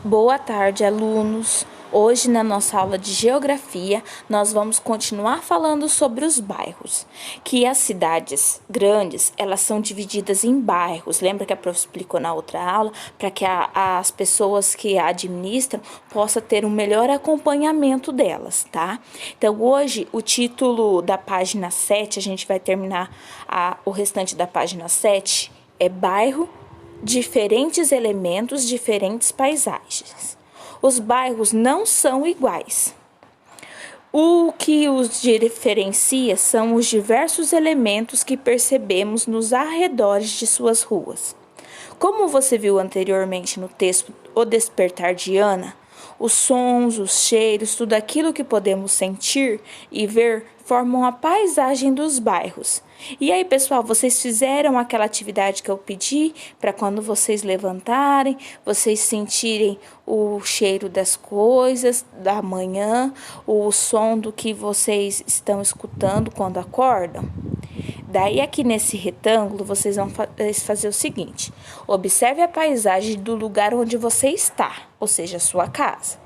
Boa tarde, alunos! Hoje, na nossa aula de Geografia, nós vamos continuar falando sobre os bairros, que as cidades grandes, elas são divididas em bairros. Lembra que a prof explicou na outra aula? Para que as pessoas que a administram possam ter um melhor acompanhamento delas, tá? Então, hoje, o título da página 7, a gente vai terminar o restante da página 7, é Bairro, diferentes elementos, diferentes paisagens. Os bairros não são iguais. O que os diferencia são os diversos elementos que percebemos nos arredores de suas ruas. Como você viu anteriormente no texto O Despertar de Ana, os sons, os cheiros, tudo aquilo que podemos sentir e ver formam a paisagem dos bairros. E aí, pessoal, vocês fizeram aquela atividade que eu pedi para quando vocês levantarem, vocês sentirem o cheiro das coisas da manhã, o som do que vocês estão escutando quando acordam? Daí, aqui nesse retângulo, vocês vão fazer o seguinte: observe a paisagem do lugar onde você está, ou seja, a sua casa.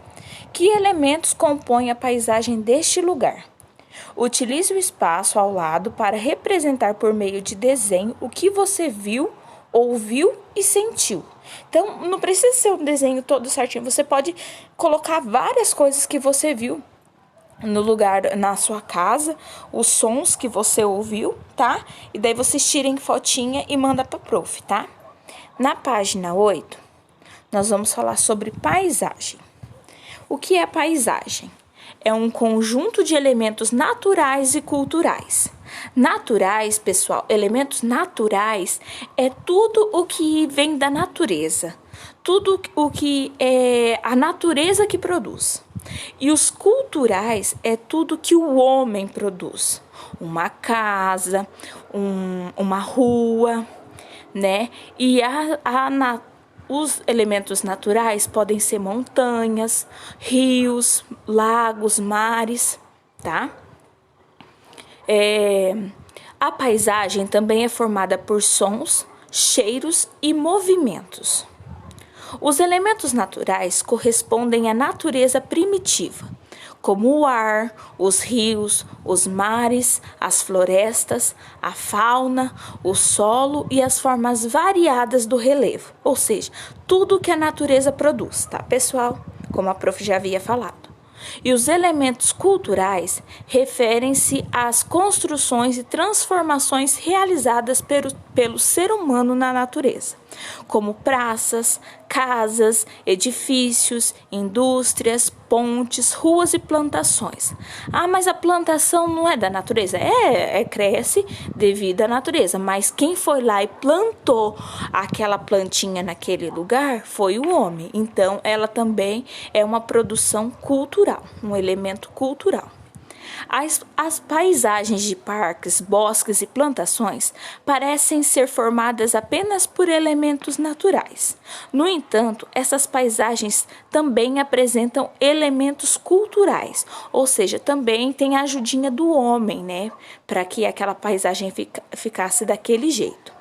Que elementos compõem a paisagem deste lugar? Utilize o espaço ao lado para representar por meio de desenho o que você viu, ouviu e sentiu. Então, não precisa ser um desenho todo certinho, você pode colocar várias coisas que você viu no lugar, na sua casa, os sons que você ouviu, tá? E daí vocês tirem fotinha e manda para a prof, tá? Na página 8, nós vamos falar sobre paisagem. O que é paisagem? É um conjunto de elementos naturais e culturais. Naturais, pessoal, elementos naturais é tudo o que vem da natureza, tudo o que é a natureza que produz. E os culturais é tudo que o homem produz. Uma casa, uma rua, né? E os elementos naturais podem ser montanhas, rios, lagos, mares, tá? A paisagem também é formada por sons, cheiros e movimentos. Os elementos naturais correspondem à natureza primitiva, como o ar, os rios, os mares, as florestas, a fauna, o solo e as formas variadas do relevo, ou seja, tudo que a natureza produz, tá, pessoal? Como a prof já havia falado. E os elementos culturais referem-se às construções e transformações realizadas pelo ser humano na natureza, como praças, casas, edifícios, indústrias, pontes, ruas e plantações. Ah, mas a plantação não é da natureza? Cresce devido à natureza, mas quem foi lá e plantou aquela plantinha naquele lugar foi o homem. Então, ela também é uma produção cultural, um elemento cultural. As paisagens de parques, bosques e plantações parecem ser formadas apenas por elementos naturais. No entanto, essas paisagens também apresentam elementos culturais, ou seja, também tem a ajudinha do homem, né, para que aquela paisagem ficasse daquele jeito.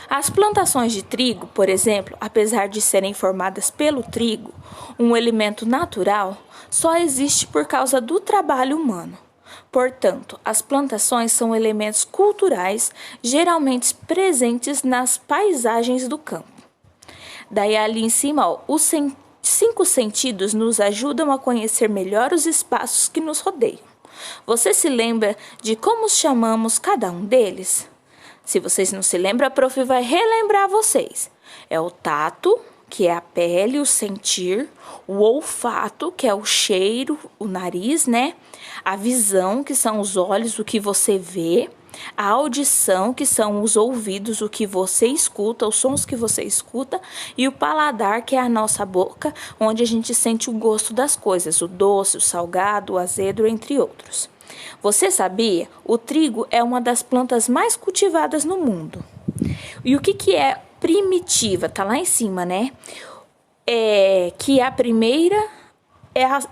As plantações de trigo, por exemplo, apesar de serem formadas pelo trigo, um elemento natural, só existe por causa do trabalho humano. Portanto, as plantações são elementos culturais geralmente presentes nas paisagens do campo. Daí ali em cima, os 5 sentidos nos ajudam a conhecer melhor os espaços que nos rodeiam. Você se lembra de como chamamos cada um deles? Se vocês não se lembram, a prof vai relembrar vocês. É o tato, que é a pele, o sentir, o olfato, que é o cheiro, o nariz, né? A visão, que são os olhos, o que você vê. A audição, que são os ouvidos, o que você escuta, os sons que você escuta. E o paladar, que é a nossa boca, onde a gente sente o gosto das coisas, o doce, o salgado, o azedo, entre outros. Você sabia? O trigo é uma das plantas mais cultivadas no mundo. E o que é primitiva? Tá lá em cima, né? Que a primeira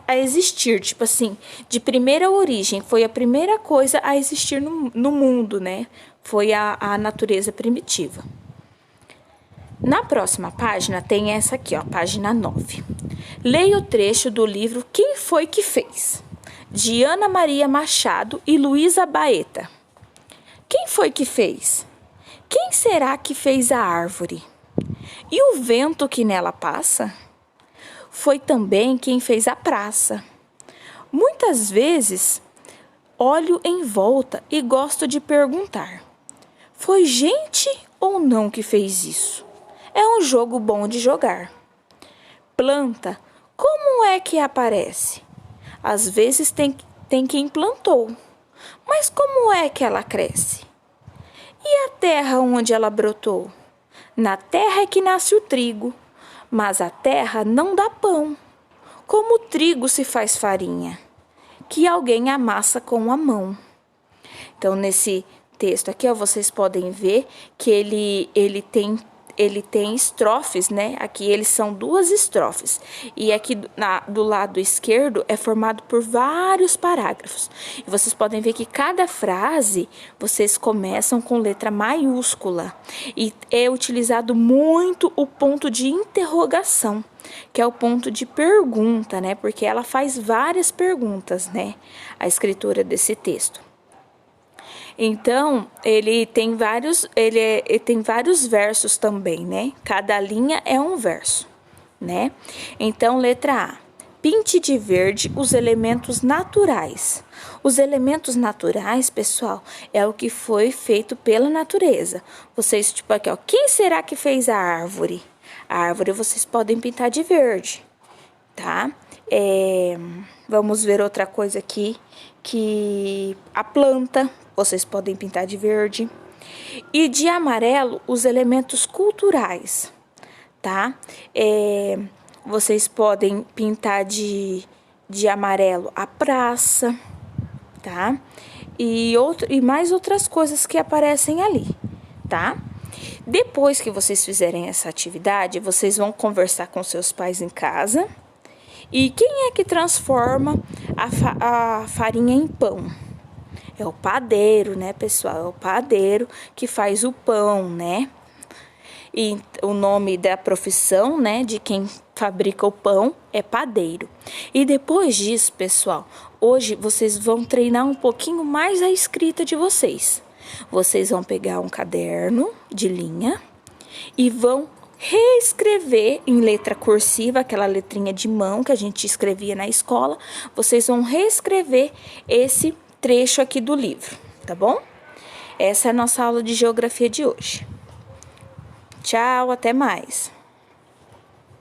a existir, tipo assim, de primeira origem, foi a primeira coisa a existir no mundo, né? Foi a natureza primitiva. Na próxima página tem essa aqui, ó, página 9. Leia o trecho do livro Quem Foi Que Fez? De Ana Maria Machado e Luísa Baeta. Quem foi que fez? Quem será que fez a árvore? E o vento que nela passa? Foi também quem fez a praça. Muitas vezes olho em volta e gosto de perguntar: foi gente ou não que fez isso? É um jogo bom de jogar. Planta, como é que aparece? Às vezes tem quem plantou, mas como é que ela cresce? E a terra onde ela brotou? Na terra é que nasce o trigo, mas a terra não dá pão. Como o trigo se faz farinha, que alguém amassa com a mão. Então, nesse texto aqui, ó, vocês podem ver que ele tem estrofes, né? Aqui eles são 2 estrofes. E aqui do lado esquerdo é formado por vários parágrafos. E vocês podem ver que cada frase vocês começam com letra maiúscula. E é utilizado muito o ponto de interrogação, que é o ponto de pergunta, né? Porque ela faz várias perguntas, né? A escritora desse texto. Então, ele tem vários versos também, né? Cada linha é um verso, né? Então, letra A. Pinte de verde os elementos naturais. Os elementos naturais, pessoal, é o que foi feito pela natureza. Vocês, tipo aqui, ó, quem será que fez a árvore? A árvore vocês podem pintar de verde, tá? Vamos ver outra coisa aqui, que a planta vocês podem pintar de verde. E de amarelo, os elementos culturais, tá? Vocês podem pintar de amarelo a praça, tá? E mais outras coisas que aparecem ali, tá? Depois que vocês fizerem essa atividade, vocês vão conversar com seus pais em casa. E quem é que transforma a farinha em pão? É o padeiro, né, pessoal? É o padeiro que faz o pão, né? E o nome da profissão, né, de quem fabrica o pão é padeiro. E depois disso, pessoal, hoje vocês vão treinar um pouquinho mais a escrita de vocês. Vocês vão pegar um caderno de linha e vão reescrever em letra cursiva, aquela letrinha de mão que a gente escrevia na escola. Vocês vão reescrever esse trecho aqui do livro, tá bom? Essa é a nossa aula de geografia de hoje. Tchau, até mais!